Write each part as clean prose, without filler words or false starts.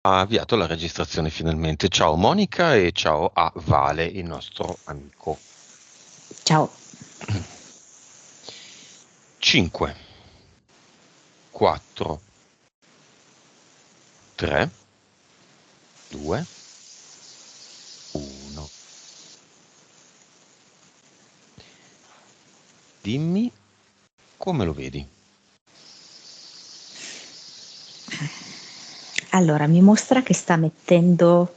Ha avviato la registrazione finalmente. Ciao Monica e ciao a Vale, il nostro amico. Ciao. 5, 4, 3, 2, 1. Dimmi come lo vedi. Allora, mi mostra che sta mettendo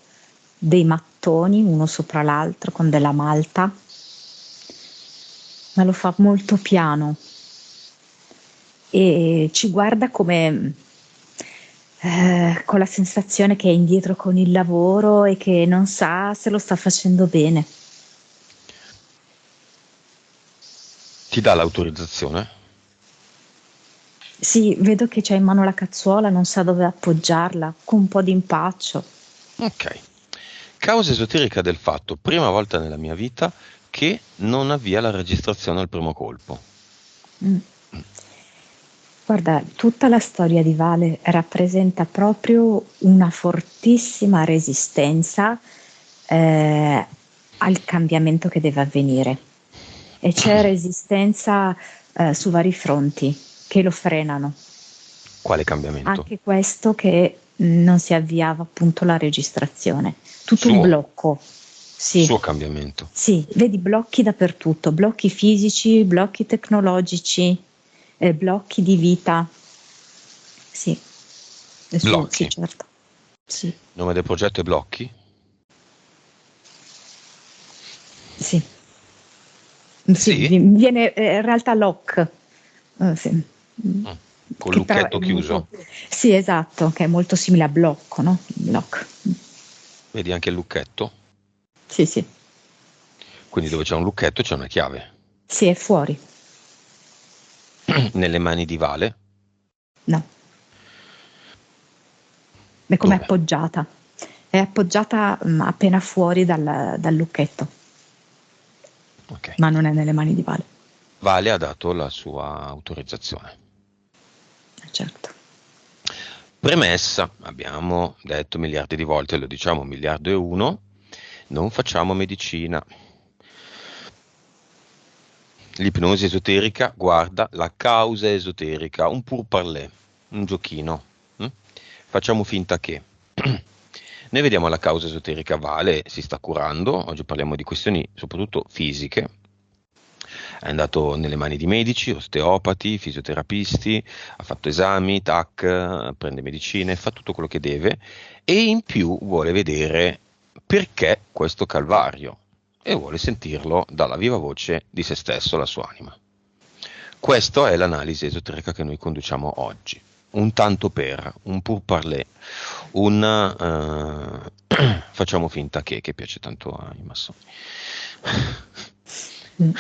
dei mattoni uno sopra l'altro con della malta, ma lo fa molto piano e ci guarda come con la sensazione che è indietro con il lavoro e che non sa se lo sta facendo bene. Ti dà l'autorizzazione? Sì, vedo che c'ha in mano la cazzuola, non sa dove appoggiarla, con un po' di impaccio. Ok. Causa esoterica del fatto, prima volta nella mia vita che non avvia la registrazione al primo colpo. Mm. Guarda, tutta la storia di Vale rappresenta proprio una fortissima resistenza al cambiamento che deve avvenire e c'è resistenza su vari fronti che lo frenano. Quale cambiamento? Anche questo che non si avviava appunto la registrazione. Tutto un Suo, blocco. Sì, suo cambiamento. sì, vedi blocchi dappertutto, blocchi fisici, blocchi tecnologici, blocchi di vita. Sì, è suo, sì, Blocchi. certo. Sì, Nome del progetto è Blocchi? sì, sì, Sì? viene in realtà lock. Sì. Mm. Mm. Col Che però è lucchetto molto, chiuso. sì, esatto, che è molto simile a blocco, no? Lock. Vedi anche il lucchetto? Sì, sì, Quindi dove c'è un lucchetto c'è una chiave. sì, è fuori. Nelle mani di Vale? No, è come Dove? appoggiata. È appoggiata appena fuori dal lucchetto, Ok. ma non è nelle mani di Vale. Vale ha dato la sua autorizzazione. Certo. Premessa, abbiamo detto miliardi di volte, lo diciamo 1 miliardo, non facciamo medicina. L'ipnosi esoterica guarda la causa esoterica, un pourparlers, un giochino. hm? Facciamo finta che. Noi vediamo la causa esoterica, Vale si sta curando, oggi parliamo di questioni soprattutto fisiche, è andato nelle mani di medici, osteopati, fisioterapisti, ha fatto esami, tac, prende medicine, fa tutto quello che deve e in più vuole vedere perché questo calvario e vuole sentirlo dalla viva voce di se stesso, la sua anima. Questa è l'analisi esoterica che noi conduciamo oggi. Un tanto per, un pourparlers, facciamo finta che piace tanto ai massoni. Mm.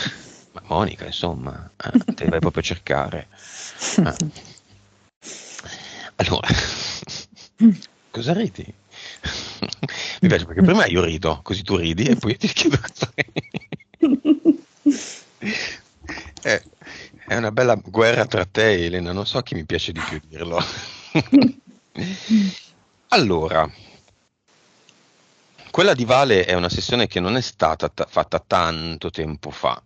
Ma Monica, insomma, te li vai proprio a cercare. Eh. Allora, cosa ridi? Mi piace perché prima io rido, così tu ridi e poi io ti chiedo cosa ridi. È, è una bella guerra tra te e Elena, non so chi mi piace di più dirlo. Allora, quella di Vale è una sessione che non è stata fatta tanto tempo fa,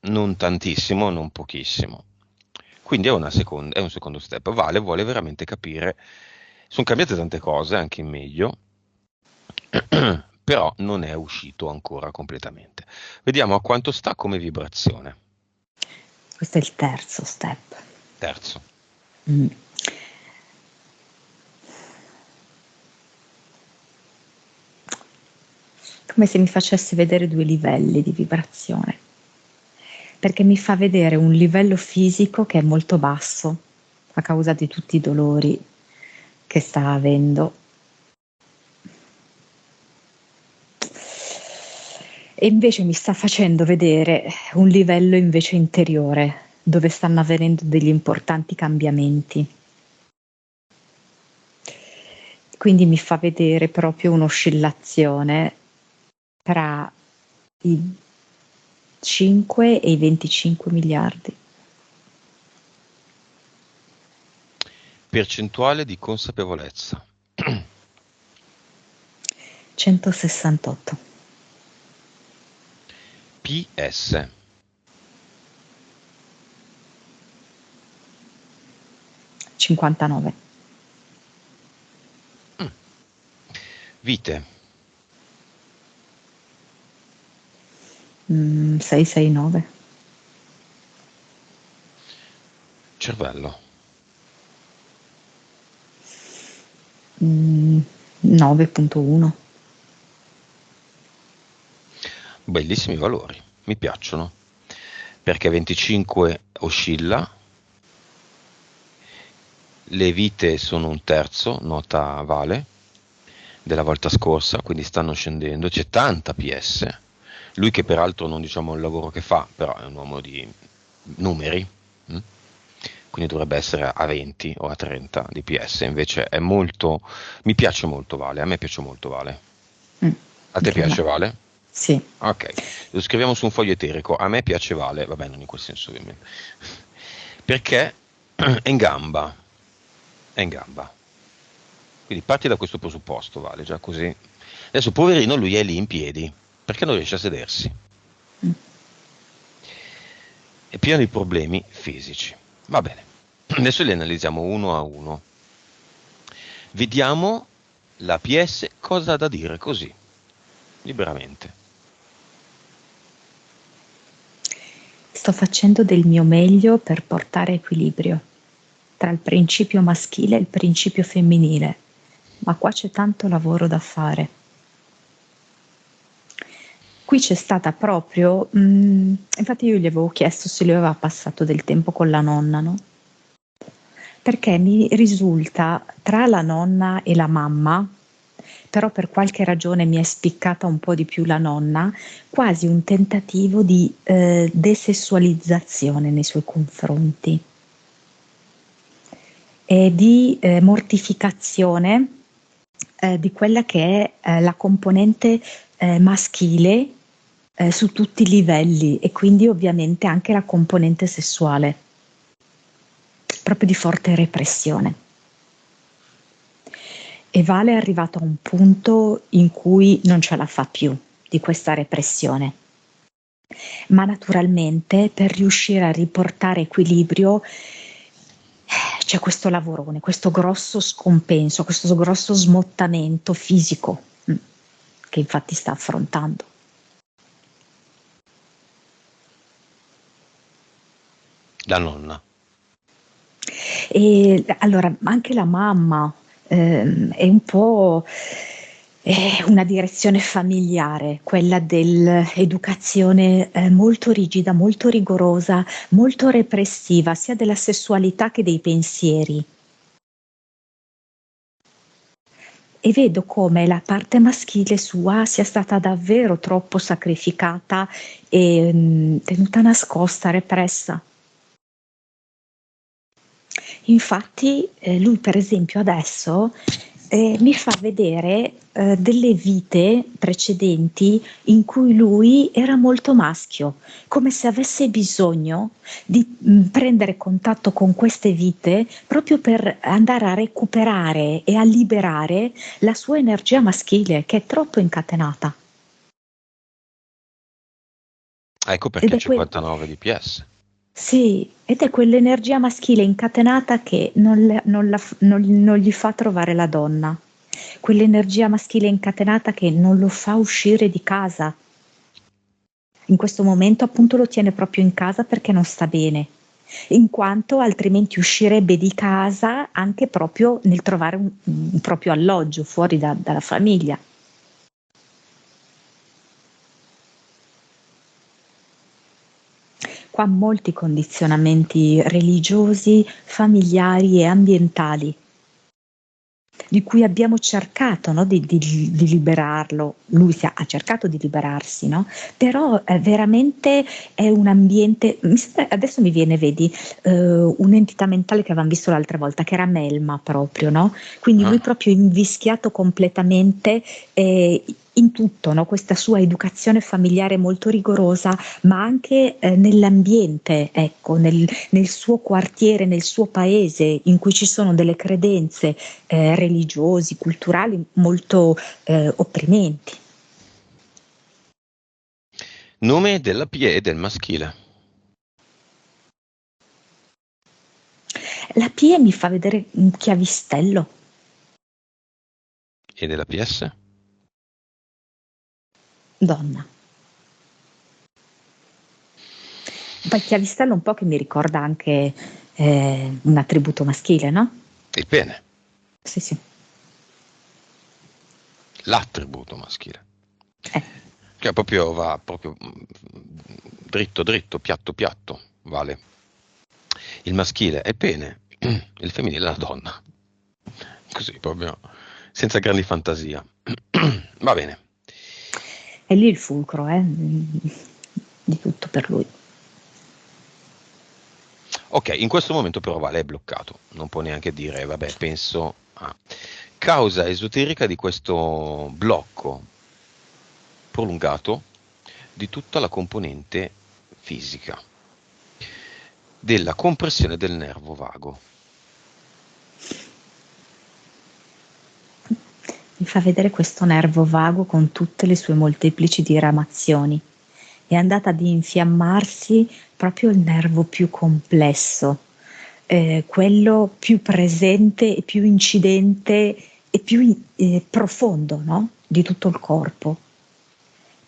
non tantissimo, non pochissimo. Quindi è un secondo step. Vale vuole veramente capire. Sono cambiate tante cose, anche in meglio, però non è uscito ancora completamente. Vediamo a quanto sta come vibrazione. Questo è il terzo step. Terzo. Mm. Come se mi facesse vedere due livelli di vibrazione, perché mi fa vedere un livello fisico che è molto basso a causa di tutti i dolori che sta avendo. E invece mi sta facendo vedere un livello invece interiore, dove stanno avvenendo degli importanti cambiamenti. Quindi mi fa vedere proprio un'oscillazione tra i 5 e i 25 miliardi. Percentuale di consapevolezza. 168. PS. $59. Vite. 669. Cervello. 9.1. Bellissimi valori, mi piacciono, perché 25 oscilla, le vite sono un terzo, nota Vale, della volta scorsa, quindi stanno scendendo, c'è tanta PS, lui che peraltro non diciamo il lavoro che fa, però è un uomo di numeri, quindi dovrebbe essere a 20 o a 30 di PS, invece è molto, mi piace molto Vale, a me piace molto Vale. A te piace Vale? Sì. Ok, lo scriviamo su un foglio eterico, a me piace Vale, vabbè non in quel senso ovviamente, perché è in gamba, quindi parti da questo presupposto Vale, già così. Adesso poverino lui è lì in piedi, perché non riesce a sedersi, è pieno di problemi fisici, va bene, adesso li analizziamo uno a uno, vediamo la PS cosa ha da dire così, liberamente. Sto facendo del mio meglio per portare equilibrio tra il principio maschile e il principio femminile, ma qua c'è tanto lavoro da fare. Qui c'è stata proprio, infatti io gli avevo chiesto se lui aveva passato del tempo con la nonna, no? Perché mi risulta tra la nonna e la mamma, però per qualche ragione mi è spiccata un po' di più la nonna, quasi un tentativo di desessualizzazione nei suoi confronti e di mortificazione di quella che è la componente maschile su tutti i livelli e quindi ovviamente anche la componente sessuale, proprio di forte repressione. E Vale è arrivato a un punto in cui non ce la fa più di questa repressione, ma naturalmente per riuscire a riportare equilibrio c'è questo lavorone, questo grosso scompenso, questo grosso smottamento fisico che infatti sta affrontando. La nonna. E allora anche la mamma è un po' una direzione familiare, quella dell'educazione molto rigida, molto rigorosa, molto repressiva, sia della sessualità che dei pensieri. E vedo come la parte maschile sua sia stata davvero troppo sacrificata e tenuta nascosta, repressa. Infatti lui per esempio adesso mi fa vedere delle vite precedenti in cui lui era molto maschio, come se avesse bisogno di prendere contatto con queste vite proprio per andare a recuperare e a liberare la sua energia maschile che è troppo incatenata. Ecco Ed perché è 59 di PS. Sì, ed è quell'energia maschile incatenata che non gli fa trovare la donna, quell'energia maschile incatenata che non lo fa uscire di casa. In questo momento appunto lo tiene proprio in casa perché non sta bene, in quanto altrimenti uscirebbe di casa anche proprio nel trovare un proprio alloggio fuori dalla famiglia. Qua molti condizionamenti religiosi, familiari e ambientali, di cui abbiamo cercato, no, di liberarlo. Lui ha cercato di liberarsi, no? Però veramente è un ambiente, adesso mi viene, vedi, un'entità mentale che avevamo visto l'altra volta, che era Melma proprio, no? Quindi lui proprio invischiato completamente in tutto, no? Questa sua educazione familiare molto rigorosa, ma anche nell'ambiente, ecco, nel suo quartiere, nel suo paese, in cui ci sono delle credenze religiosi, culturali molto opprimenti. Nome della PE del maschile. La PIE mi fa vedere un chiavistello. E della PS? Donna. Poi chiavistello un po' che mi ricorda anche un attributo maschile, no? Il pene. Sì, sì. L'attributo maschile. Eh. Che proprio va proprio dritto dritto, piatto piatto, vale. Il maschile è pene, il femminile è la donna. Così proprio, senza grandi fantasia. Va bene. È lì il fulcro, di tutto per lui. Ok, in questo momento però Vale è bloccato, non può neanche dire, vabbè, penso a causa esoterica di questo blocco prolungato di tutta la componente fisica, della compressione del nervo vago. Mi fa vedere questo nervo vago con tutte le sue molteplici diramazioni. È andata ad infiammarsi proprio il nervo più complesso, quello più presente e più incidente e più profondo, no? Di tutto il corpo.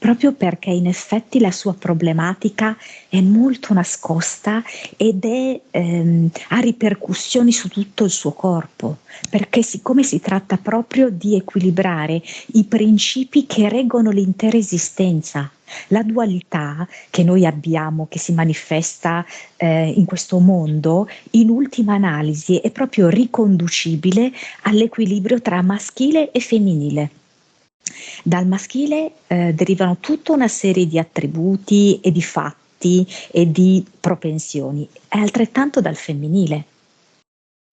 Proprio perché in effetti la sua problematica è molto nascosta ed ha ripercussioni su tutto il suo corpo, perché siccome si tratta proprio di equilibrare i principi che reggono l'intera esistenza, la dualità che noi abbiamo, che si manifesta in questo mondo, in ultima analisi è proprio riconducibile all'equilibrio tra maschile e femminile. Dal maschile derivano tutta una serie di attributi e di fatti e di propensioni, e altrettanto dal femminile.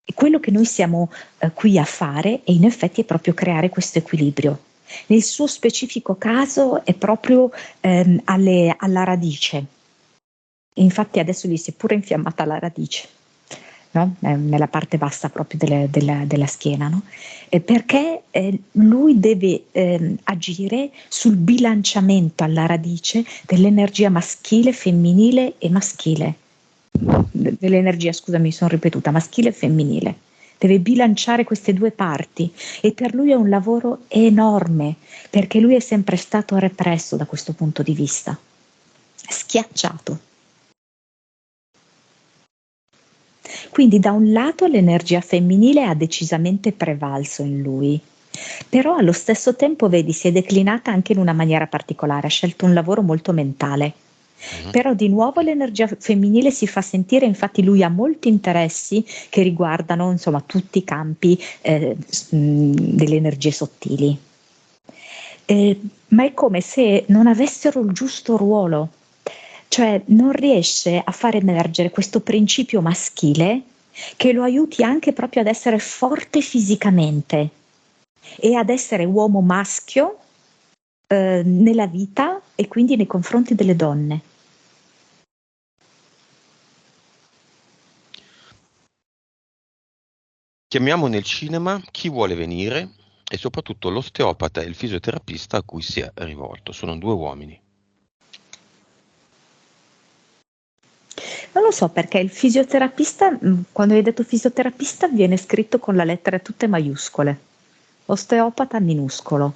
E quello che noi siamo qui a fare è in effetti è proprio creare questo equilibrio. Nel suo specifico caso è proprio alla radice. E infatti adesso gli si è pure infiammata la radice, no? Nella parte bassa proprio della schiena, no? Perché lui deve agire sul bilanciamento alla radice dell'energia maschile, femminile e maschile. Dell'energia, scusami, mi sono ripetuta, maschile e femminile. Deve bilanciare queste due parti e per lui è un lavoro enorme, perché lui è sempre stato represso da questo punto di vista, schiacciato. Quindi da un lato l'energia femminile ha decisamente prevalso in lui, però allo stesso tempo, vedi, si è declinata anche in una maniera particolare, ha scelto un lavoro molto mentale. Però di nuovo l'energia femminile si fa sentire, infatti lui ha molti interessi che riguardano insomma tutti i campi delle energie sottili. Ma è come se non avessero il giusto ruolo, cioè non riesce a far emergere questo principio maschile che lo aiuti anche proprio ad essere forte fisicamente e ad essere uomo maschio nella vita e quindi nei confronti delle donne. Chiamiamo nel cinema chi vuole venire e soprattutto l'osteopata e il fisioterapista a cui si è rivolto. Sono due uomini. Non lo so perché il fisioterapista, quando hai detto fisioterapista, viene scritto con le lettere tutte maiuscole, osteopata minuscolo.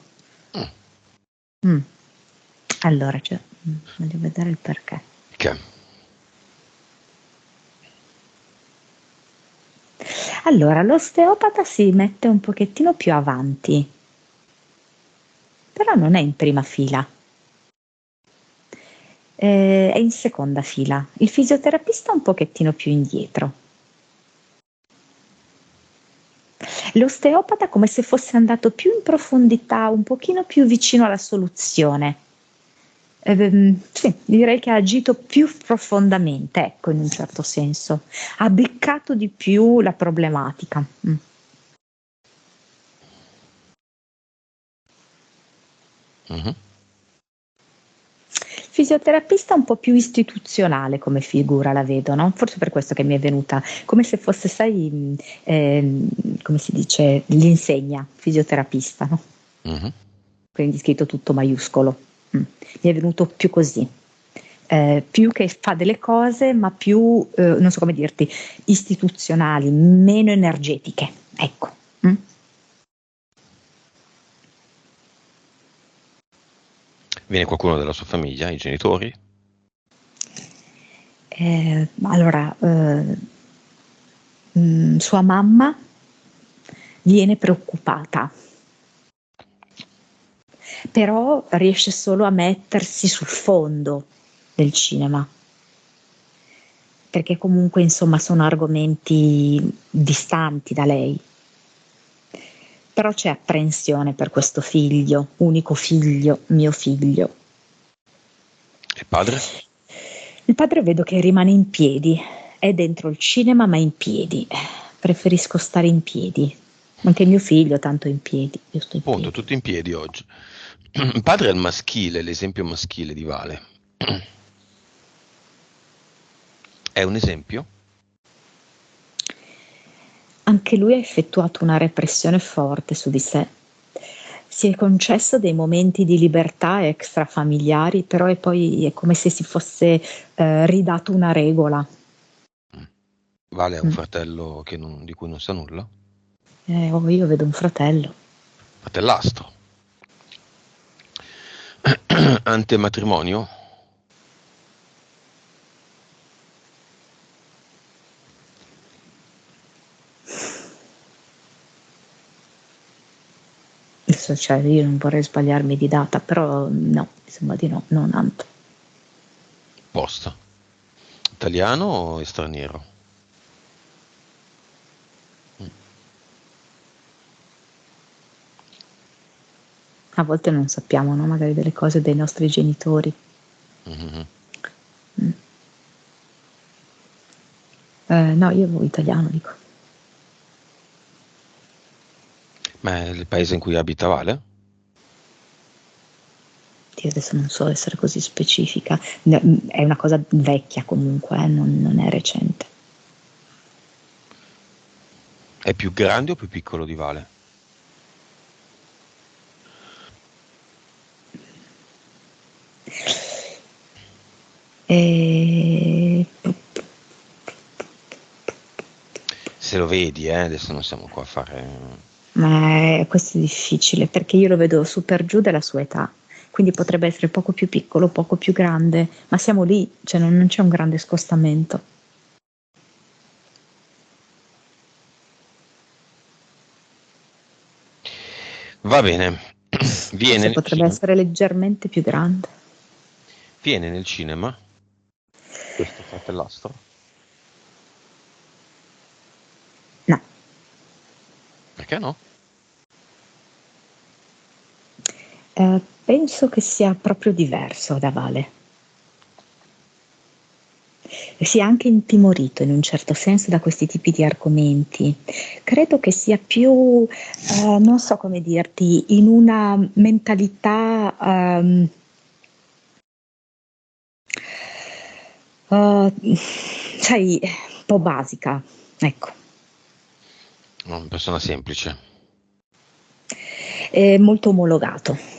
Mm. Allora, voglio vedere il perché. Che? Allora, l'osteopata si mette un pochettino più avanti, però non è in prima fila, è in seconda fila. Il fisioterapista è un pochettino più indietro. L'osteopata come se fosse andato più in profondità, un pochino più vicino alla soluzione. Sì, direi che ha agito più profondamente, ecco, in un certo senso. Ha beccato di più la problematica. Mhm. Fisioterapista un po' più istituzionale come figura la vedo, no? Forse per questo che mi è venuta, come se fosse, sai, come si dice, l'insegna fisioterapista, no? Mhm. Quindi scritto tutto maiuscolo. Mi è venuto più così. Più che fa delle cose, ma più, non so come dirti, istituzionali, meno energetiche. Ecco. Viene qualcuno della sua famiglia, i genitori? Allora, sua mamma viene preoccupata, però riesce solo a mettersi sul fondo del cinema, perché comunque insomma sono argomenti distanti da lei. Però c'è apprensione per questo figlio, unico figlio, mio figlio. Il padre? Il padre vedo che rimane in piedi, è dentro il cinema ma in piedi. Preferisco stare in piedi. Anche mio figlio tanto in piedi, io sto in Appunto, piedi. tutti in piedi oggi. Il padre è il maschile, l'esempio maschile di Vale. È un esempio? Anche lui ha effettuato una repressione forte su di sé. Si è concesso dei momenti di libertà extrafamiliari, però e poi è come se si fosse ridato una regola. Vale ha un Mm. fratello di cui non sa nulla? Io vedo un fratello. Fratellastro. Antematrimonio? Adesso, cioè, io non vorrei sbagliarmi di data, però no, mi sembra di no, non Ant. Posta. Italiano o straniero? Mm. A volte non sappiamo, no? Magari delle cose dei nostri genitori. Mhm. Mm. No, io italiano dico. Ma è il paese in cui abita Vale? Io adesso non so essere così specifica. È una cosa vecchia comunque, non è recente. È più grande o più piccolo di Vale? E... Se lo vedi, adesso non siamo qua a fare... Ma questo è difficile perché io lo vedo su per giù della sua età, quindi potrebbe essere poco più piccolo, poco più grande, ma siamo lì, cioè non c'è un grande scostamento. Va bene. Viene Forse nel potrebbe cinema? essere leggermente più grande. Viene nel cinema? Questo fratellastro? No, Perché no? penso che sia proprio diverso da Vale. Sia anche intimorito in un certo senso da questi tipi di argomenti. Credo che sia più, non so come dirti, in una mentalità, uh, sai, un po' basica, ecco. Una persona semplice. È molto omologato.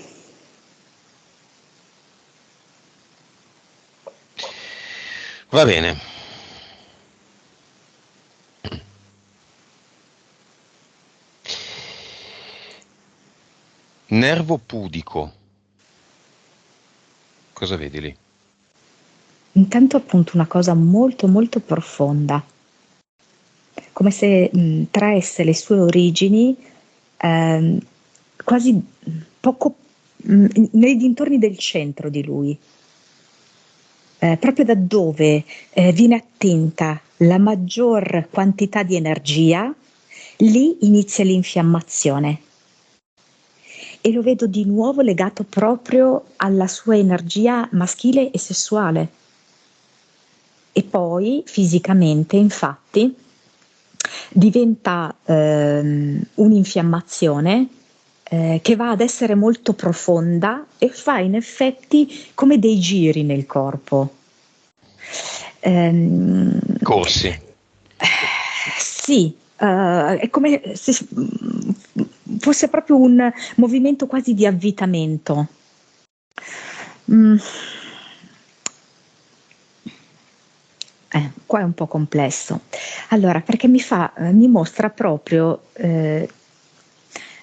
Va bene. Nervo pudico. Cosa vedi lì? Intanto appunto una cosa molto molto profonda, come se traesse le sue origini ehm, quasi poco nei dintorni del centro di lui, proprio da dove viene attinta la maggior quantità di energia, lì inizia l'infiammazione. E lo vedo di nuovo legato proprio alla sua energia maschile e sessuale. E poi fisicamente, infatti, diventa un'infiammazione che va ad essere molto profonda e fa in effetti come dei giri nel corpo. Corsi. Sì, è come se fosse proprio un movimento quasi di avvitamento. Mm. Qua è un po' complesso. Allora, perché mi mostra proprio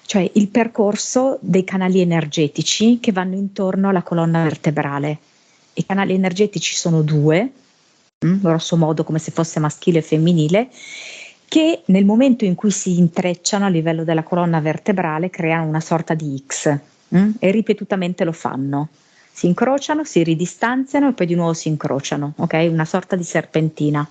cioè il percorso dei canali energetici che vanno intorno alla colonna vertebrale. I canali energetici sono due, grosso modo come se fosse maschile e femminile, che nel momento in cui si intrecciano a livello della colonna vertebrale creano una sorta di X, e ripetutamente lo fanno. Si incrociano, si ridistanziano e poi di nuovo si incrociano, ok? Una sorta di serpentina.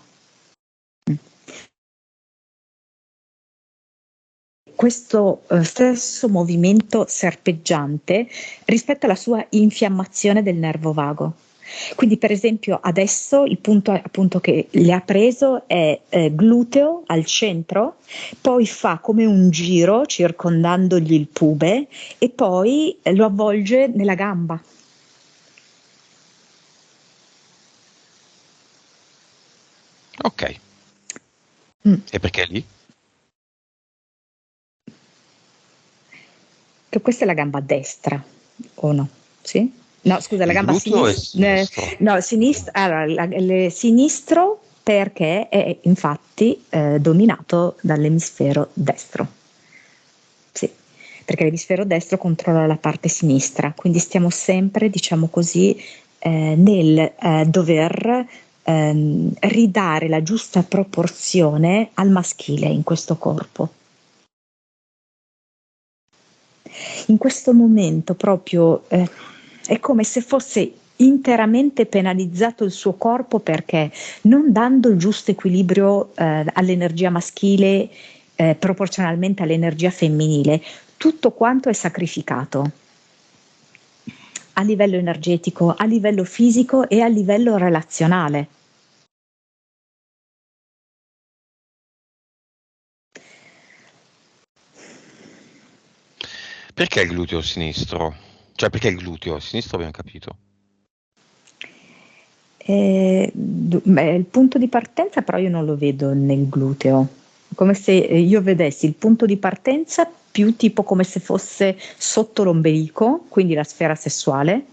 Questo stesso movimento serpeggiante rispetto alla sua infiammazione del nervo vago. Quindi per esempio adesso il punto appunto che le ha preso è gluteo al centro, poi fa come un giro circondandogli il pube e poi lo avvolge nella gamba. Ok. E perché lì? Che questa è la gamba destra, o no? Sì? No, scusa, la Il gamba gluteo è sinistra, sinistro. no, allora, sinistro perché è infatti dominato dall'emisfero destro. Sì, perché l'emisfero destro controlla la parte sinistra, quindi stiamo sempre, diciamo così, nel dover ridare la giusta proporzione al maschile in questo corpo. In questo momento proprio è come se fosse interamente penalizzato il suo corpo perché non dando il giusto equilibrio all'energia maschile proporzionalmente all'energia femminile, tutto quanto è sacrificato a livello energetico, a livello fisico e a livello relazionale. Perché il gluteo sinistro? Cioè, perché il gluteo sinistro abbiamo capito. Il punto di partenza però io non lo vedo nel gluteo, come se io vedessi il punto di partenza più tipo come se fosse sotto l'ombelico, quindi la sfera sessuale,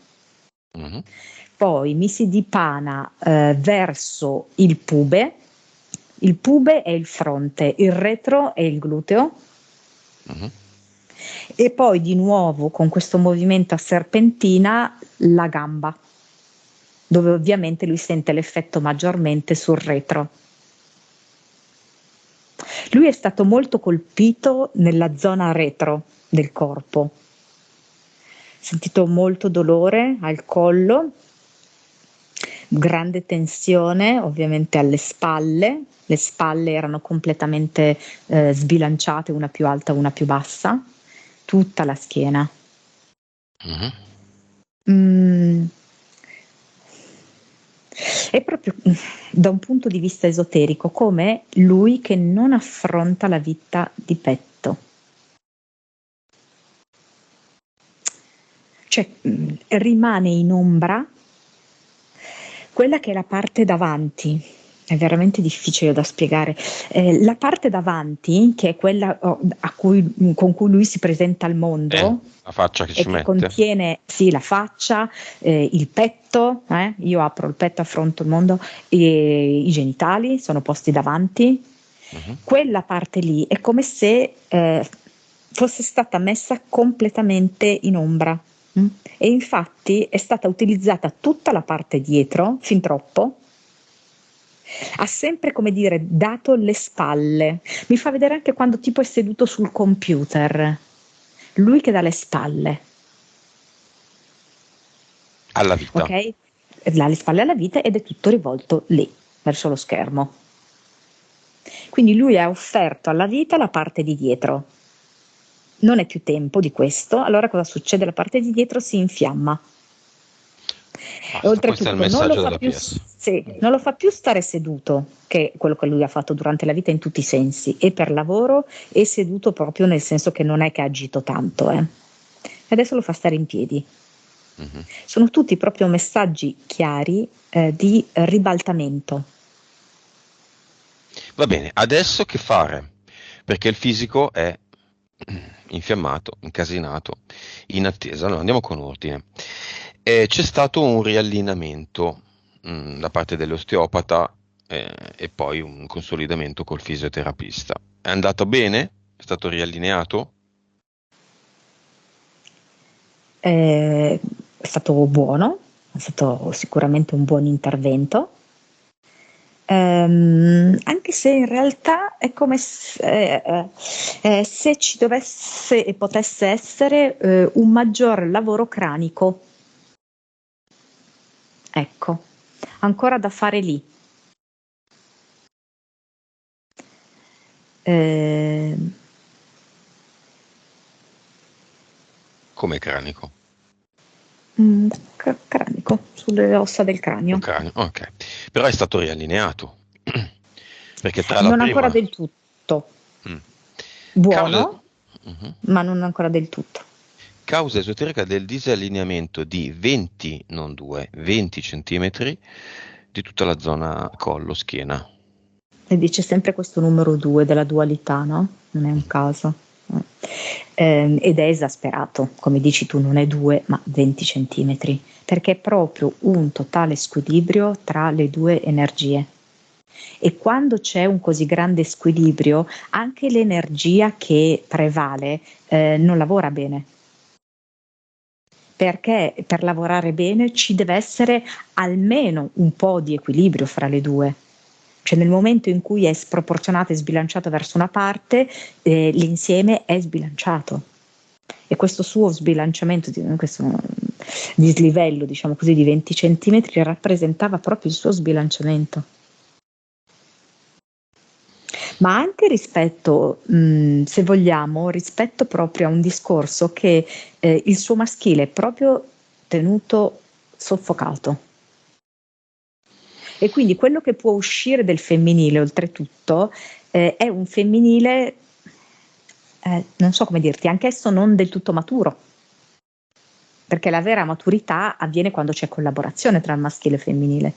poi mi si dipana verso il pube è il fronte, il retro è il gluteo, e poi di nuovo con questo movimento a serpentina la gamba, dove ovviamente lui sente l'effetto maggiormente sul retro. Lui è stato molto colpito nella zona retro del corpo, ha sentito molto dolore al collo, grande tensione ovviamente alle spalle, le spalle erano completamente sbilanciate, una più alta, una più bassa, tutta la schiena. È proprio da un punto di vista esoterico come lui che non affronta la vita di petto. Cioè rimane in ombra quella che è la parte davanti. È veramente difficile da spiegare. La parte davanti, che è quella con cui lui si presenta al mondo, La faccia che e ci che mette. contiene sì la faccia, il petto, io apro il petto, affronto il mondo, i genitali sono posti davanti. Quella parte lì è come se fosse stata messa completamente in ombra. E infatti è stata utilizzata tutta la parte dietro, fin troppo, ha sempre, come dire, dato le spalle. Mi fa vedere anche quando tipo è seduto sul computer, lui che dà le spalle. Alla vita. Ok? Ha le spalle alla vita ed è tutto rivolto lì, verso lo schermo. Quindi lui ha offerto alla vita la parte di dietro. Non è più tempo di questo, allora cosa succede? La parte di dietro si infiamma. E Basta, questo è il oltretutto messaggio della PS. non lo fa più stare seduto, che è quello che lui ha fatto durante la vita in tutti i sensi, e per lavoro, e seduto proprio nel senso che non è che ha agito tanto. E adesso lo fa stare in piedi. Mhm. Sono tutti proprio messaggi chiari di ribaltamento. Va bene, adesso che fare? Perché il fisico è infiammato, incasinato, in attesa. Allora andiamo con ordine. C'è stato un riallineamento da parte dell'osteopata e poi un consolidamento col fisioterapista. È andato bene? È stato riallineato? È stato buono, è stato sicuramente un buon intervento. Anche se in realtà è come se ci dovesse e potesse essere un maggior lavoro cranico, ecco, ancora da fare lì. Ehm, Come cranico? Cranico, sulle ossa del Un cranio. cranio, ok. Però è stato riallineato. Perché tra la Non ancora prima... del tutto. Mm. Causa... Buono, Mhm. ma non ancora del tutto. Causa esoterica del disallineamento di 20, non 2, 20 centimetri di tutta la zona collo, schiena. E dice sempre questo numero 2 della dualità, no? Non è un Mhm. caso. Ed è esasperato, come dici tu, non è 2 ma 20 centimetri, perché è proprio un totale squilibrio tra le due energie. E quando c'è un così grande squilibrio, anche l'energia che prevale non lavora bene. Perché per lavorare bene ci deve essere almeno un po' di equilibrio fra le due. Cioè nel momento in cui è sproporzionato e sbilanciato verso una parte, l'insieme è sbilanciato. E questo suo sbilanciamento, questo dislivello, diciamo così, di 20 centimetri rappresentava proprio il suo sbilanciamento. Ma anche rispetto, se vogliamo, rispetto proprio a un discorso che il suo maschile è proprio tenuto soffocato. E quindi quello che può uscire del femminile, oltretutto, è un femminile, non so come dirti, anch'esso non del tutto maturo, perché la vera maturità avviene quando c'è collaborazione tra il maschile e il femminile.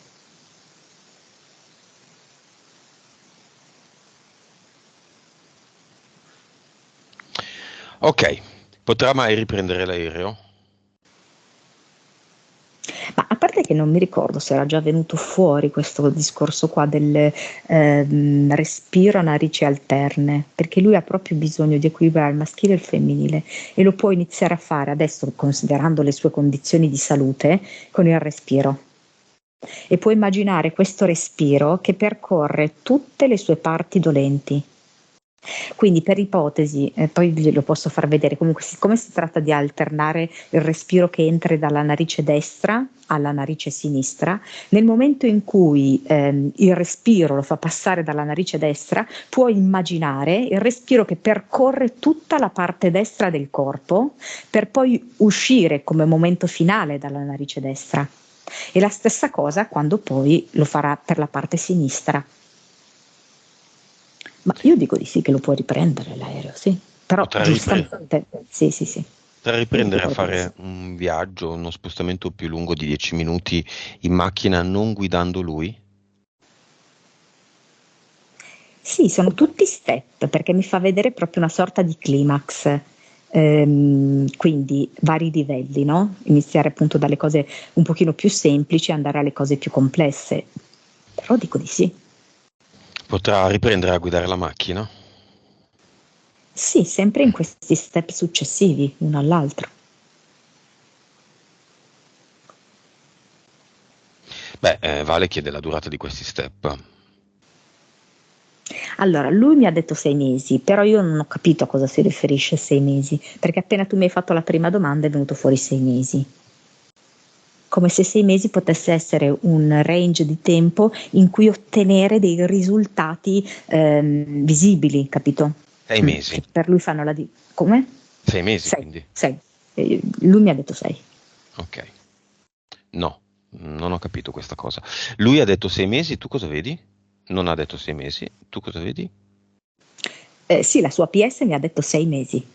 Ok, potrà mai riprendere l'aereo? Ma a parte che non mi ricordo se era già venuto fuori questo discorso qua del respiro a narici alterne, perché lui ha proprio bisogno di equilibrare il maschile e il femminile e lo può iniziare a fare adesso, considerando le sue condizioni di salute, con il respiro. E può immaginare questo respiro che percorre tutte le sue parti dolenti. Quindi per ipotesi, poi glielo posso far vedere, comunque siccome si tratta di alternare il respiro che entra dalla narice destra alla narice sinistra, nel momento in cui il respiro lo fa passare dalla narice destra, può immaginare il respiro che percorre tutta la parte destra del corpo per poi uscire come momento finale dalla narice destra. E la stessa cosa quando poi lo farà per la parte sinistra. Ma io dico di sì che lo può riprendere l'aereo, sì. Però Potrà, giustamente, sì, sì, sì. potrà Io riprendere a dico di sì. fare un viaggio, uno spostamento più lungo di 10 minuti in macchina non guidando lui? Sì, sono tutti step perché mi fa vedere proprio una sorta di climax. Quindi vari livelli, no? Iniziare appunto dalle cose un pochino più semplici e andare alle cose più complesse. Però dico di sì. Potrà riprendere a guidare la macchina? Sì, sempre in questi step successivi, uno all'altro. Beh, Vale chiede la durata di questi step. Allora, lui mi ha detto 6 mesi, però io non ho capito a cosa si riferisce 6 mesi, perché appena tu mi hai fatto la prima domanda è venuto fuori 6 mesi. Come se 6 mesi potesse essere un range di tempo in cui ottenere dei risultati visibili, capito? 6 mesi. Che per lui fanno come? 6 mesi 6, quindi. 6. Lui mi ha detto 6. Ok. No, Non ho capito questa cosa. Lui ha detto 6 mesi, tu cosa vedi? Non ha detto 6 mesi, tu cosa vedi? Sì, la sua PS mi ha detto 6 mesi.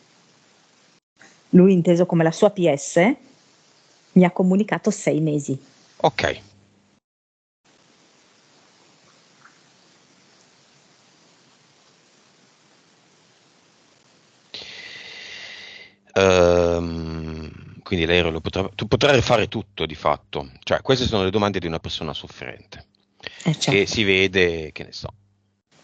Lui, inteso come la sua PS, mi ha comunicato 6 mesi. Ok. Quindi lei tu potrai fare tutto di fatto. Cioè, queste sono le domande di una persona soffrente. E Certo. si vede, che ne so,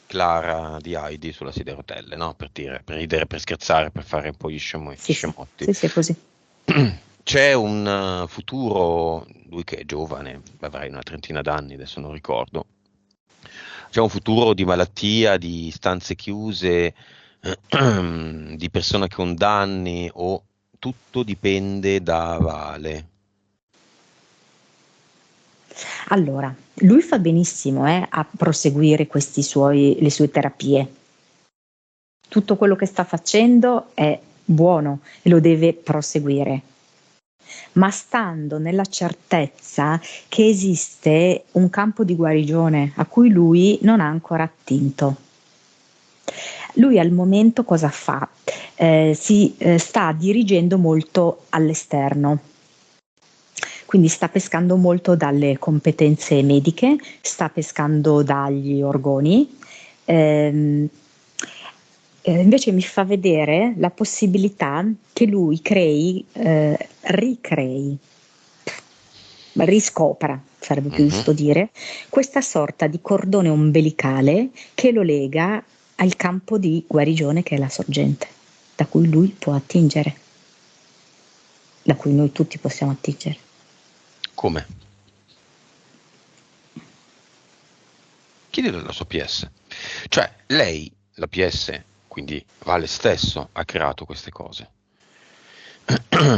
Clara di Heidi sulla sedia a rotelle, no? Per dire, per ridere, per scherzare, per fare un po' gli Sì, sì, scemotti. sì, sì, è così. C'è un futuro, lui che è giovane, avrai una trentina d'anni, adesso non ricordo. C'è un futuro di malattia, di stanze chiuse, di persone con danni o tutto dipende da Vale. Allora, lui fa benissimo a proseguire le sue terapie. Tutto quello che sta facendo è buono e lo deve proseguire, ma stando nella certezza che esiste un campo di guarigione a cui lui non ha ancora attinto. Lui al momento cosa fa? Si sta dirigendo molto all'esterno, quindi sta pescando molto dalle competenze mediche, sta pescando dagli orgoni. ehm, Invece mi fa vedere la possibilità che lui ricrei, riscopra, sarebbe più Mhm. giusto dire, questa sorta di cordone ombelicale che lo lega al campo di guarigione che è la sorgente, da cui lui può attingere, da cui noi tutti possiamo attingere. Come? Chiedilo alla sua PS. Cioè, lei, la PS, quindi Vale stesso, ha creato queste cose.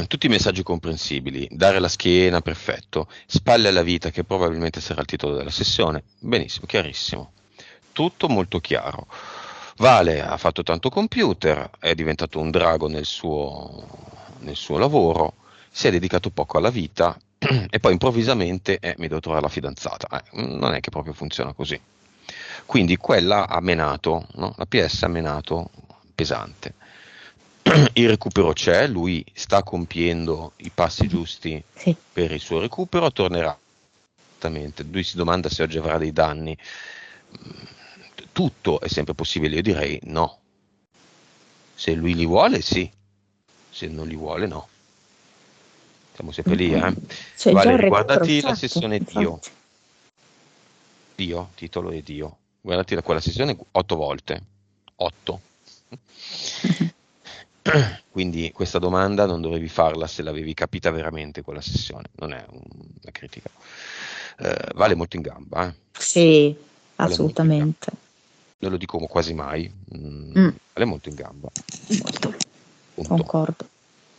Tutti i messaggi comprensibili, dare la schiena, perfetto, spalle alla vita, che probabilmente sarà il titolo della sessione, benissimo, chiarissimo. Tutto molto chiaro. Vale ha fatto tanto computer, è diventato un drago nel suo lavoro, si è dedicato poco alla vita e poi improvvisamente mi devo trovare la fidanzata. Non è che proprio funziona così. Quindi quella ha menato, no? La PS ha menato pesante. Il recupero c'è, lui sta compiendo i passi giusti Sì. per il suo recupero, tornerà. Esattamente. Lui si domanda se oggi avrà dei danni. Tutto è sempre possibile, io direi no. Se lui li vuole, sì, se non li vuole, no. Siamo sempre lì, eh. C'è già Vale, il recupero, riguardati la certo, sessione Dio. infatti. Dio, titolo e Dio. Guardati quella sessione 8 volte. 8. Quindi questa domanda non dovevi farla se l'avevi capita veramente quella sessione, non è una critica. Vale molto in gamba, Sì, vale molto in gamba. assolutamente. Non lo dico quasi mai, Mm, vale molto in gamba, molto, punto. concordo.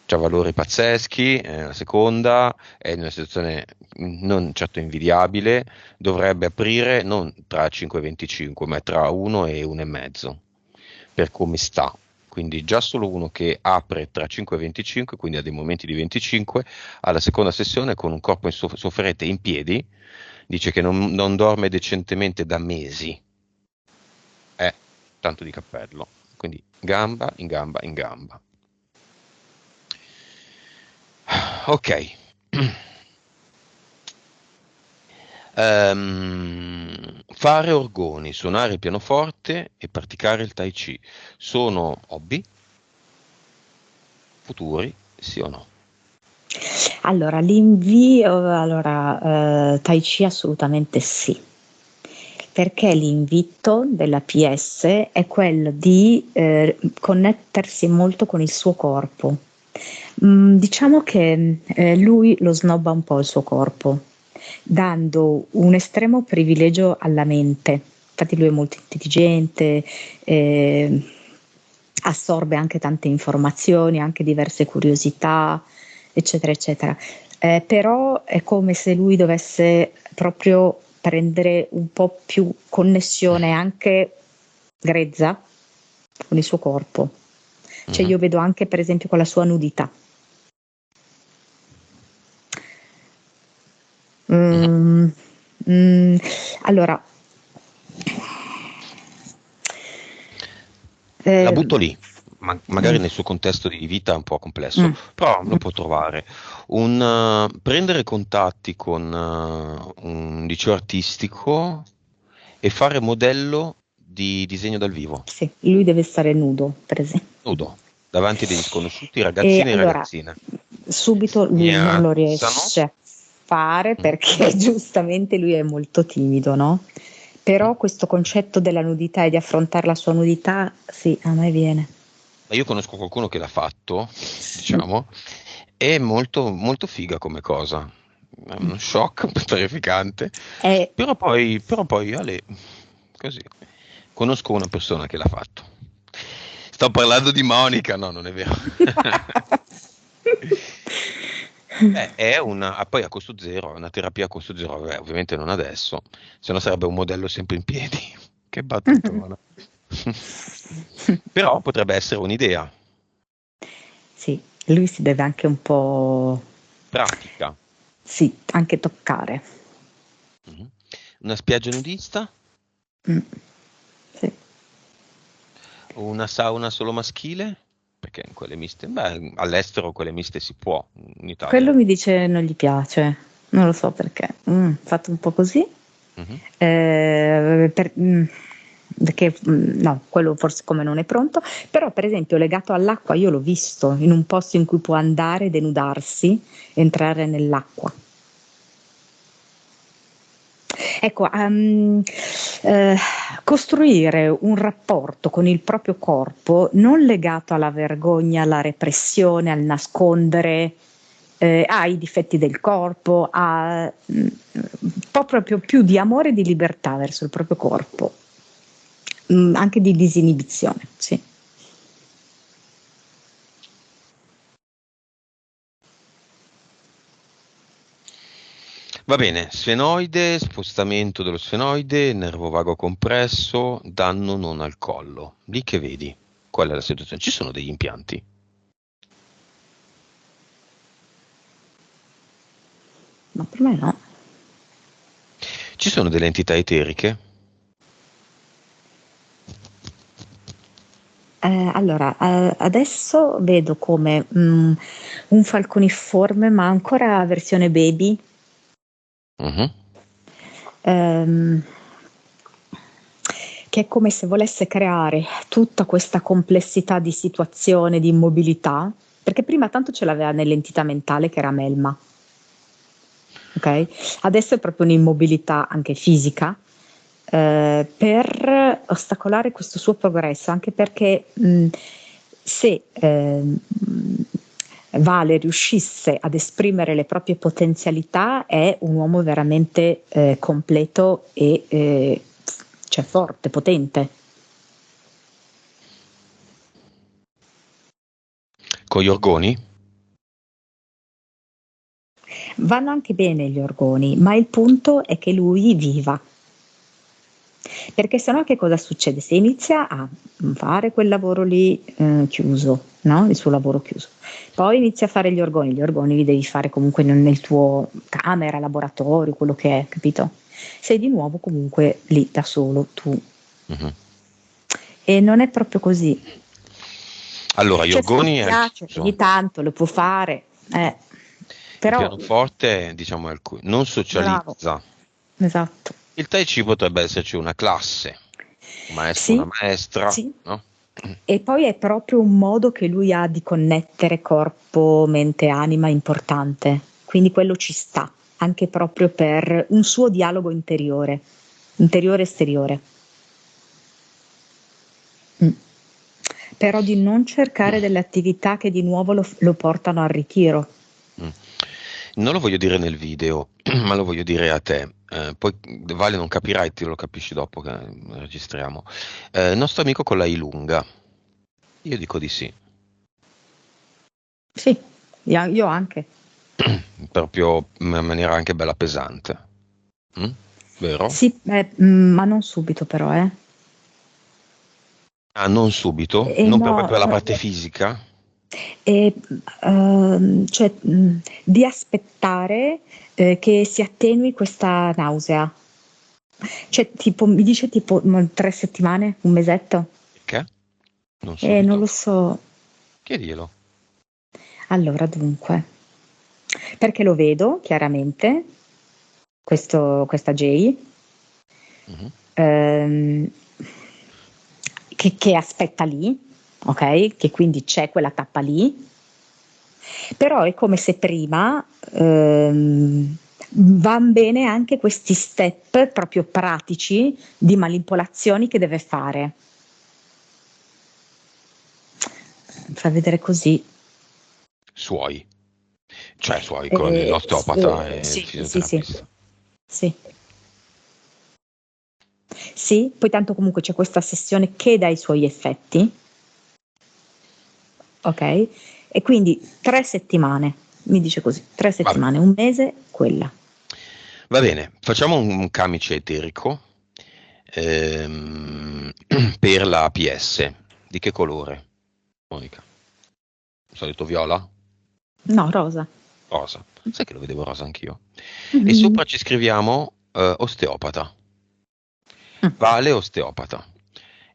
C'ha valori pazzeschi, la seconda è in una situazione non certo invidiabile, dovrebbe aprire non tra 5,25 ma tra 1 e 1,5 per come sta. Quindi già solo uno che apre tra 5 e 25, quindi ha dei momenti di 25, alla seconda sessione con un corpo sofferente in piedi, dice che non dorme decentemente da mesi, è tanto di cappello. Quindi gamba in gamba in gamba. Ok. Fare orgoni, suonare il pianoforte e praticare il Tai Chi sono hobby futuri, sì o no? Allora, l'invio, allora, Tai Chi assolutamente sì, perché l'invito della PS è quello di connettersi molto con il suo corpo. Diciamo che lui lo snobba un po' il suo corpo, dando un estremo privilegio alla mente. Infatti lui è molto intelligente, assorbe anche tante informazioni, anche diverse curiosità, eccetera, eccetera. Però è come se lui dovesse proprio prendere un po' più connessione anche grezza con il suo corpo. Cioè Mhm. io vedo anche per esempio con la sua nudità. Mhm. Mm, mm, allora, La eh, butto lì, magari mm, nel suo contesto di vita è un po' complesso, mm, però lo mm, può trovare. Prendere contatti con un liceo artistico e fare modello di disegno dal vivo, sì, lui deve stare nudo, per esempio. nudo, davanti a degli sconosciuti, E ragazzini e allora, ragazzine. subito lui non lo Piazzano. riesce a fare Mm, perché giustamente lui è molto timido, no? mm. Però questo concetto della nudità e di affrontare la sua nudità, sì, a me viene. Ma io conosco qualcuno che l'ha fatto, Mm, diciamo, è molto, molto figa come cosa. È mm. uno shock terrificante, È però poi, Ale, così, conosco una persona che l'ha fatto. Sto parlando di Monica, no, non è vero. Beh, poi a costo zero, è una terapia a costo zero, vabbè, ovviamente non adesso, se no sarebbe un modello sempre in piedi. Che battutona. Però potrebbe essere un'idea, Sì, lui si deve anche un po', pratica. sì, anche toccare. Mhm. Una spiaggia nudista Mm, sì. o una sauna solo maschile? Perché in quelle miste, beh, all'estero quelle miste si può, in Italia Quello no. mi dice non gli piace, non lo so perché. Fatto un po' così. Mhm. Perché no, quello forse come non è pronto, però per esempio legato all'acqua io l'ho visto in un posto in cui può andare, denudarsi, entrare nell'acqua. Ecco, costruire un rapporto con il proprio corpo non legato alla vergogna, alla repressione, al nascondere, ai difetti del corpo, un po' proprio più di amore e di libertà verso il proprio corpo, anche di disinibizione, sì. Va bene, sfenoide, spostamento dello sfenoide, nervo vago compresso, danno non al collo. Lì che vedi? Qual è la situazione? Ci sono degli impianti? Ma per me no. Ci sono delle entità eteriche? Allora, adesso vedo come un falconiforme, ma ancora versione baby, Mhm. ehm, che è come se volesse creare tutta questa complessità di situazione, di immobilità, perché prima tanto ce l'aveva nell'entità mentale che era Melma, ok? Adesso è proprio un'immobilità anche fisica, per ostacolare questo suo progresso, anche perché se Vale riuscisse ad esprimere le proprie potenzialità è un uomo veramente completo e cioè forte, potente. Con gli orgoni? Vanno anche bene gli orgoni, ma il punto è che lui viva. Perché sennò che cosa succede? Se inizia a fare quel lavoro lì chiuso, no? Il suo lavoro chiuso, poi inizia a fare gli orgoni li devi fare comunque nel tuo camera, laboratorio, quello che è, capito? Sei di nuovo comunque lì da solo tu. Mhm. E non è proprio così. Allora, gli Cioè sì, gli orgoni è al piace, ogni chiuso. tanto lo può fare, Il però pianoforte, diciamo, non bravo, socializza. esatto. Il Tai Chi potrebbe esserci una classe, un maestro, una Sì, maestra, sì. no? E poi è proprio un modo che lui ha di connettere corpo, mente, anima importante. Quindi quello ci sta, anche proprio per un suo dialogo interiore, interiore-esteriore. Mm. Però di non cercare delle attività che di nuovo lo portano al ritiro. Mm. Non lo voglio dire nel video, ma lo voglio dire a te. Poi Vale non capirai, te lo capisci dopo che registriamo. Il nostro amico con la I lunga. Io dico di sì. Sì, io anche. Proprio in maniera anche bella pesante. Mm? Vero? Sì, ma non subito però, eh. Ah, non subito? E Non no, proprio per la parte fisica? E, cioè, di aspettare che si attenui questa nausea. Cioè, tipo, mi dice tipo 3 settimane, un mesetto? Perché? Non Non subito. lo so. Chiediglielo. Allora, dunque, perché lo vedo chiaramente, questa Jay, Mhm. ehm, che aspetta lì, ok? Che quindi c'è quella tappa lì, però è come se prima van bene anche questi step proprio pratici di manipolazioni che deve fare. Fa vedere così. Suoi. Cioè suoi, con l'osteopata e il Sì, sì, sì, fisioterapista. sì. Sì, poi tanto comunque c'è questa sessione che dà i suoi effetti, ok? E quindi 3 settimane, mi dice così, tre Vabbè. settimane, un mese, quella. Va bene, facciamo un camice eterico ehm, per la APS. Di che colore, Monica? Solito viola? No, rosa. Rosa. Sai che lo vedevo rosa anch'io. E Mm. sopra ci scriviamo osteopata. Mm. Vale osteopata.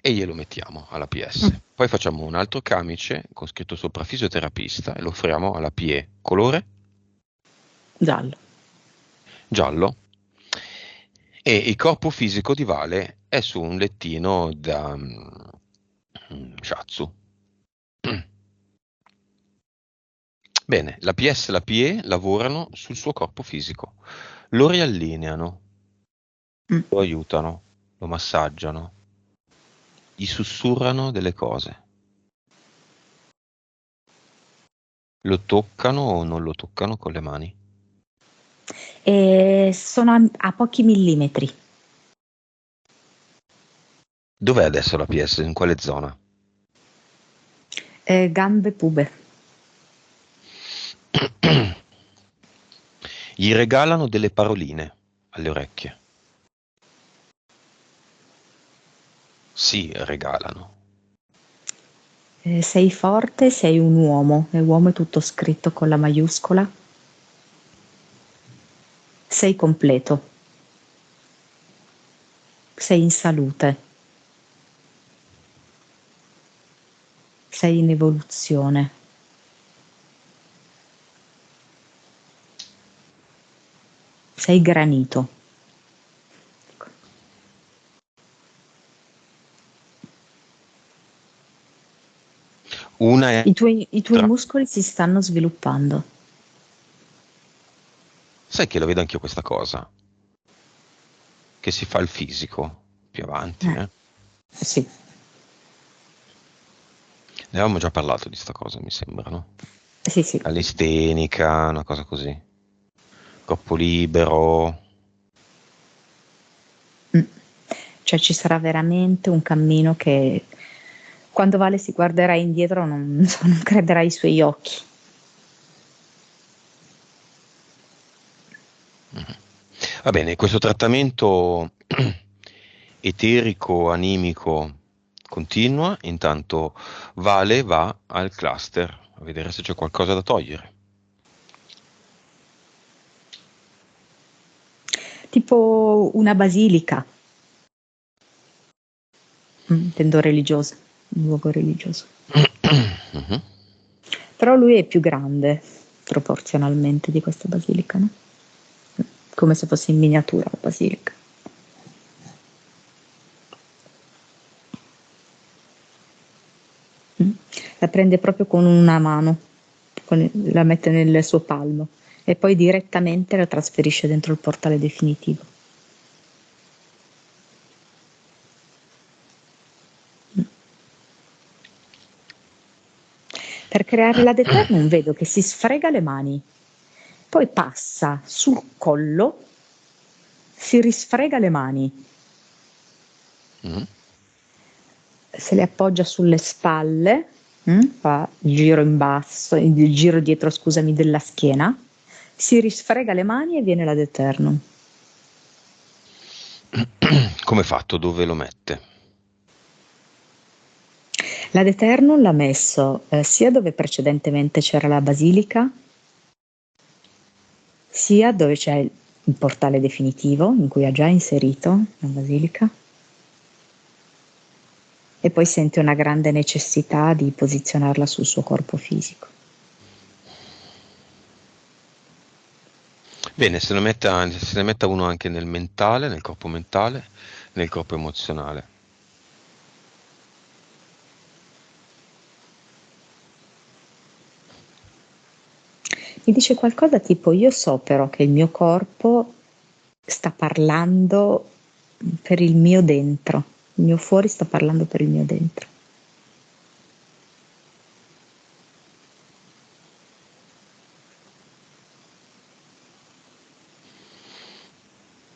E glielo mettiamo alla Mm. PS. Poi facciamo un altro camice con scritto sopra fisioterapista e lo offriamo alla PE. Colore? Giallo. Giallo. E il corpo fisico di Vale è su un lettino da shiatsu. Bene, la PS e la PE lavorano sul suo corpo fisico, lo riallineano, Mm. lo aiutano, lo massaggiano, gli sussurrano delle cose, lo toccano o non lo toccano con le mani. E sono a pochi millimetri. Dov'è adesso la PS? In quale zona? Gambe pube. Gli regalano delle paroline alle orecchie. Sì, regalano. Sei forte, sei un uomo, e uomo è tutto scritto con la maiuscola. Sei completo, sei in salute, sei in evoluzione. Sei granito. Una e I tuoi l'altra. muscoli si stanno sviluppando. Sai che lo vedo anch'io questa cosa? Che si fa il fisico più avanti, Eh, eh? sì, Ne avevamo già parlato di sta cosa, mi sembra, no? sì, sì. Calistenica, una cosa così. Corpo libero. Mm. Cioè ci sarà veramente un cammino che quando Vale si guarderà indietro non crederà ai suoi occhi. Va bene, questo trattamento eterico, animico continua, intanto Vale va al cluster a vedere se c'è qualcosa da togliere. Tipo una basilica, intendo religiosa, un luogo religioso. Mhm. Però lui è più grande proporzionalmente di questa basilica, no? Come se fosse in miniatura la basilica. Mm. La prende proprio con una mano, la mette nel suo palmo e poi direttamente la trasferisce dentro il portale definitivo. Mm. Per creare l'ad eternum vedo che si sfrega le mani, poi passa sul collo, si risfrega le mani, Mhm. se le appoggia sulle spalle, fa il giro in basso, il giro dietro, scusami, della schiena, si risfrega le mani e viene l'ad eternum. Come è fatto? Dove lo mette? L'Ad Eternum l'ha messo sia dove precedentemente c'era la basilica, sia dove c'è il portale definitivo, in cui ha già inserito la basilica, e poi sente una grande necessità di posizionarla sul suo corpo fisico. Bene, se ne metta uno anche nel mentale, nel corpo mentale, nel corpo emozionale. Mi dice qualcosa tipo: io so però che il mio corpo sta parlando per il mio dentro, il mio fuori sta parlando per il mio dentro.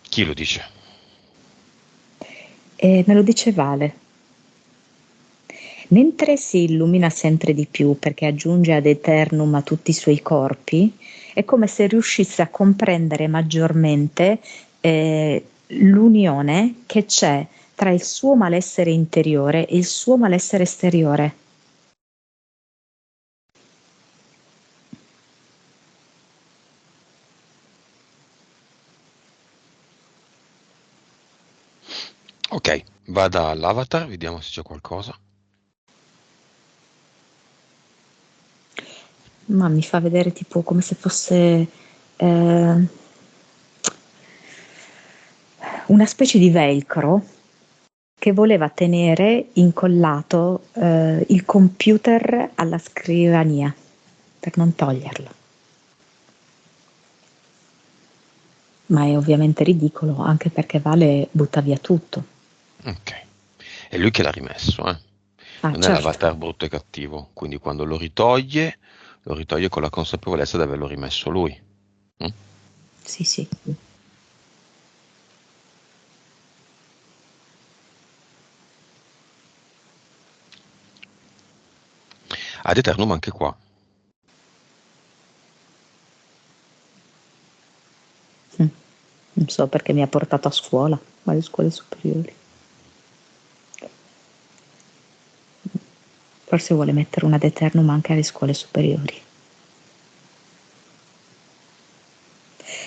Chi lo dice? E me lo dice Vale. Mentre si illumina sempre di più perché aggiunge ad eternum a tutti i suoi corpi, è come se riuscisse a comprendere maggiormente l'unione che c'è tra il suo malessere interiore e il suo malessere esteriore. Ok, vada all'avatar, vediamo se c'è qualcosa. Ma mi fa vedere tipo come se fosse una specie di velcro che voleva tenere incollato il computer alla scrivania per non toglierlo. Ma è ovviamente ridicolo, anche perché Vale butta via tutto. Ok, è lui che l'ha rimesso, eh? Ah, Non è certo. l'avatar brutto e cattivo, quindi quando lo ritoglie con la consapevolezza di averlo rimesso lui. Mm? Sì, sì. Ad eternum anche qua. Mm. Non so perché mi ha portato a scuola, alle scuole superiori. Forse vuole mettere una ad eternum anche alle scuole superiori.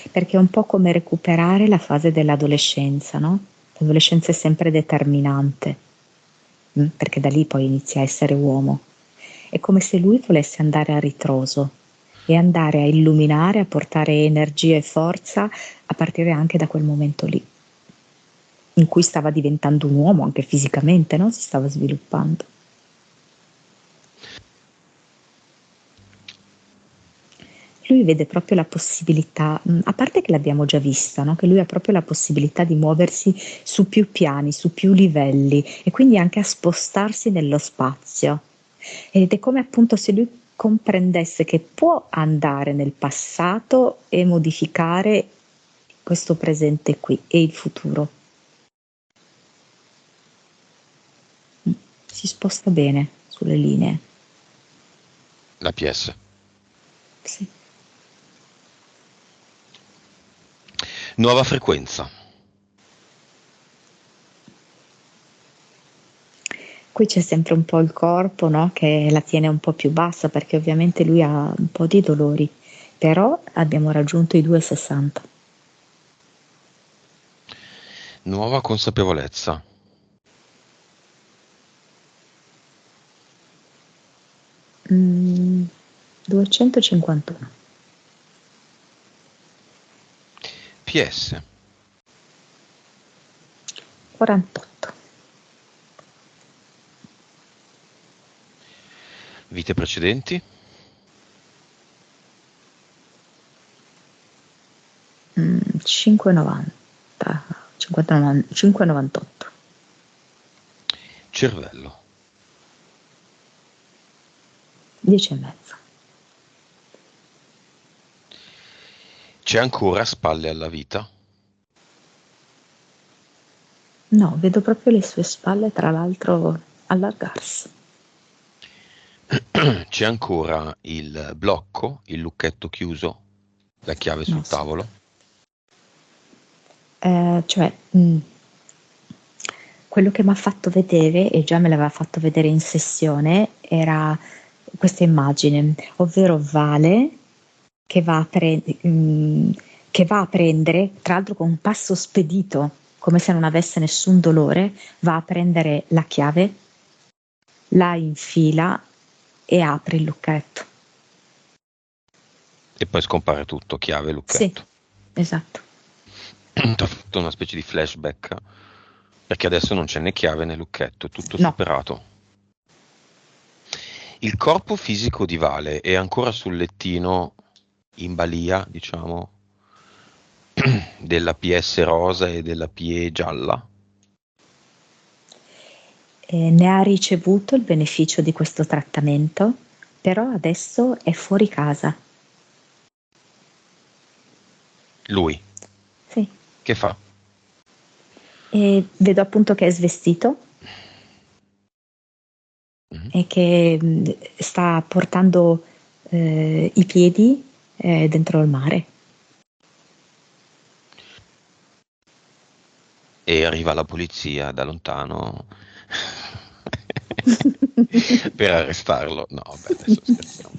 Perché è un po' come recuperare la fase dell'adolescenza, no? L'adolescenza è sempre determinante, perché da lì poi inizia a essere uomo. È come se lui volesse andare a ritroso e andare a illuminare, a portare energia e forza a partire anche da quel momento lì, in cui stava diventando un uomo anche fisicamente, no? Si stava sviluppando. Lui vede proprio la possibilità, a parte che l'abbiamo già vista, no? Che lui ha proprio la possibilità di muoversi su più piani, su più livelli e quindi anche a spostarsi nello spazio. Ed è come appunto se lui comprendesse che può andare nel passato e modificare questo presente qui e il futuro. Si sposta bene sulle linee. La PS. Sì. Nuova frequenza. Qui c'è sempre un po' il corpo, no? Che la tiene un po' più bassa perché ovviamente lui ha un po' di dolori, però abbiamo raggiunto i 2,60. Nuova consapevolezza. 251. PS. 48. Vite precedenti. 5,90. 5,98. Cervello. 10,5. C'è ancora spalle alla vita? No, vedo proprio le sue spalle, tra l'altro, allargarsi. C'è ancora il blocco, il lucchetto chiuso, la chiave No, sul tavolo? cioè, quello che mi ha fatto vedere, e già me l'aveva fatto vedere in sessione, era questa immagine, ovvero Vale che va che va a prendere, tra l'altro con un passo spedito, come se non avesse nessun dolore, va a prendere la chiave, la infila e apre il lucchetto. E poi scompare tutto, chiave e Sì, lucchetto. esatto. Ti ho fatto una specie di flashback, perché adesso non c'è né chiave né lucchetto, è tutto No, superato. Il corpo fisico di Vale è ancora sul lettino in balia, diciamo, della PS rosa e della PE gialla. ne ha ricevuto il beneficio di questo trattamento, però adesso è fuori casa. Lui, Sì. che fa? E vedo appunto che è svestito Mhm. e che sta portando i piedi dentro il mare. E arriva la polizia da lontano per arrestarlo. No, vabbè, adesso scherziamo.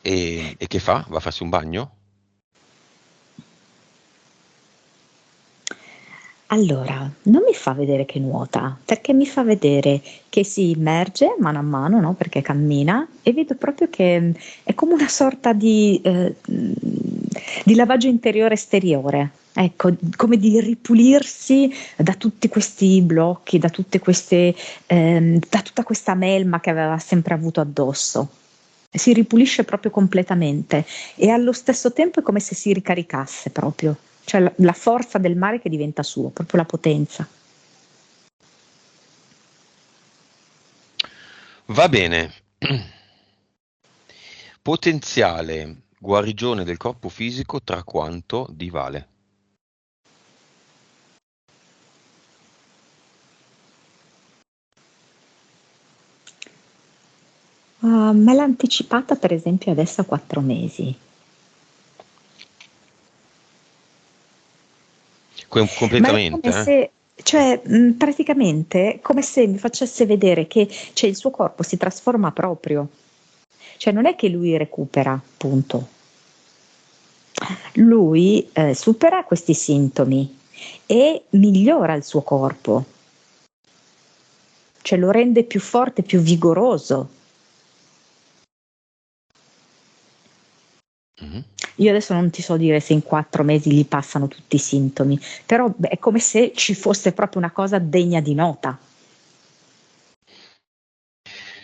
E che fa? Va a farsi un bagno? Allora, non mi fa vedere che nuota, perché mi fa vedere che si immerge mano a mano, no? Perché cammina, e vedo proprio che è come una sorta di lavaggio interiore-esteriore. Ecco, come di ripulirsi da tutti questi blocchi, da tutta questa melma che aveva sempre avuto addosso. Si ripulisce proprio completamente e allo stesso tempo è come se si ricaricasse proprio, cioè la forza del mare che diventa suo, proprio la potenza. Va bene. Potenziale guarigione del corpo fisico tra quanto di Vale? Me l'ha anticipata per esempio adesso a 4 mesi. Ma è Completamente, come eh? se, cioè, praticamente come se mi facesse vedere che cioè, il suo corpo si trasforma proprio. Cioè, non è che lui recupera, punto. Lui supera questi sintomi e migliora il suo corpo, cioè lo rende più forte, più vigoroso. Mhm. Io adesso non ti so dire se in 4 mesi gli passano tutti i sintomi, però beh, è come se ci fosse proprio una cosa degna di nota.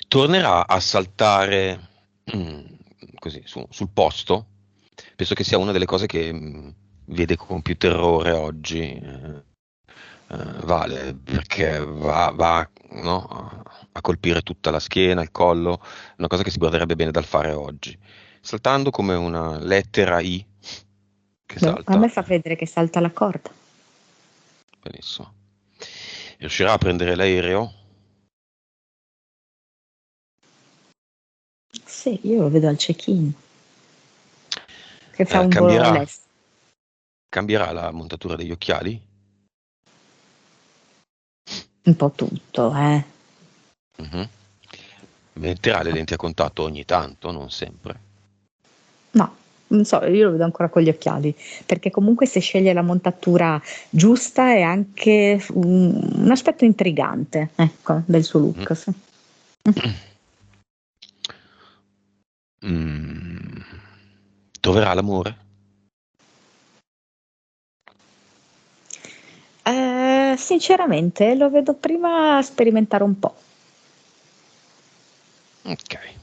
Tornerà a saltare mm, così sul posto. Penso che sia una delle cose che vede con più terrore oggi. Vale, perché va, no, a colpire tutta la schiena, il collo, una cosa che si guarderebbe bene dal fare oggi. Saltando come una lettera I che Beh, a me salta. fa vedere che salta la corda. Benissimo. Riuscirà a prendere l'aereo? Sì, io lo vedo al check-in, che fa un volo Cambierà, all'est. cambierà la montatura degli occhiali? Un po' tutto, eh. Mhm. Metterà le lenti a contatto ogni tanto, non sempre. No, non so, io lo vedo ancora con gli occhiali, perché comunque se sceglie la montatura giusta è anche un aspetto intrigante, ecco, del suo Mm. look. Sì. Mm. Troverà l'amore? Sinceramente lo vedo prima sperimentare un po'. Ok.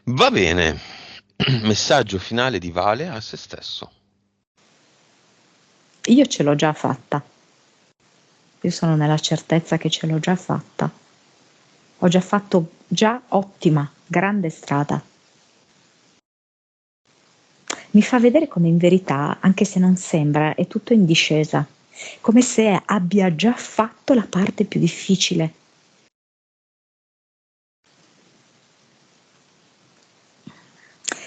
Va bene. Messaggio finale di Vale a se stesso. Io ce l'ho già fatta, io sono nella certezza che ce l'ho già fatta. Ho già fatto già ottima, grande strada. Mi fa vedere come in verità, anche se non sembra, è tutto in discesa, come se abbia già fatto la parte più difficile.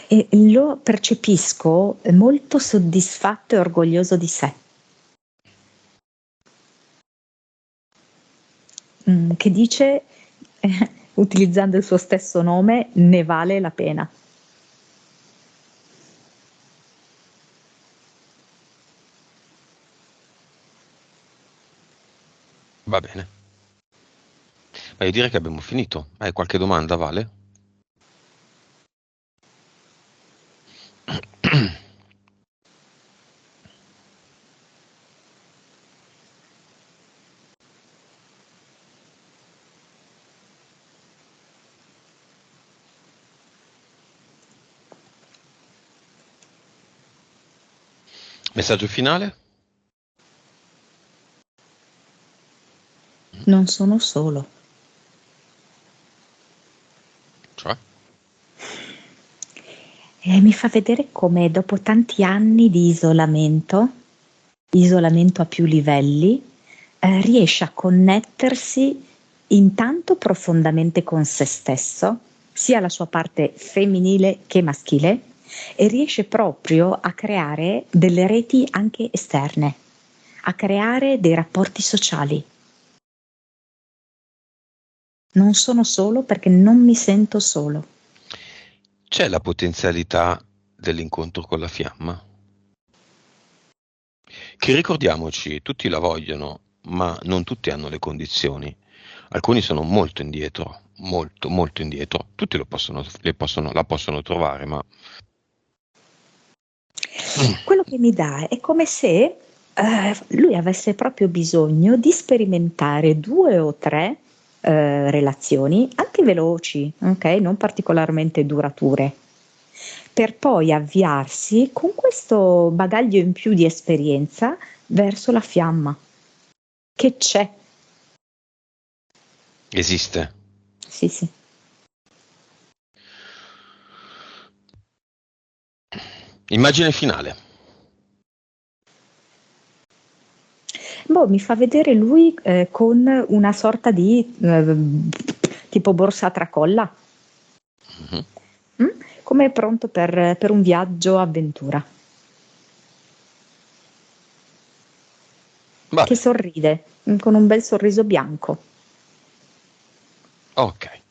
E lo percepisco molto soddisfatto e orgoglioso di sé. che dice, utilizzando il suo stesso nome, ne vale la pena. Va bene. Ma io direi che abbiamo finito. Hai qualche domanda, Vale? Messaggio finale? Non sono solo. Cioè? E mi fa vedere come dopo tanti anni di isolamento a più livelli, riesce a connettersi intanto profondamente con se stesso, sia la sua parte femminile che maschile, e riesce proprio a creare delle reti anche esterne, a creare dei rapporti sociali. Non sono solo perché non mi sento solo. C'è la potenzialità dell'incontro con la fiamma? Che ricordiamoci, tutti la vogliono, ma non tutti hanno le condizioni. Alcuni sono molto indietro, molto, molto indietro. Tutti la possono trovare, ma Quello che mi dà è come se lui avesse proprio bisogno di sperimentare 2 o 3 relazioni, anche veloci, ok? Non particolarmente durature, per poi avviarsi con questo bagaglio in più di esperienza verso la fiamma, che c'è. esiste. Sì, sì. Immagine finale. Boh, mi fa vedere lui con una sorta di tipo borsa a tracolla. Mhm. Come pronto per un viaggio avventura. Va Che bene. sorride, con un bel sorriso bianco. Ok.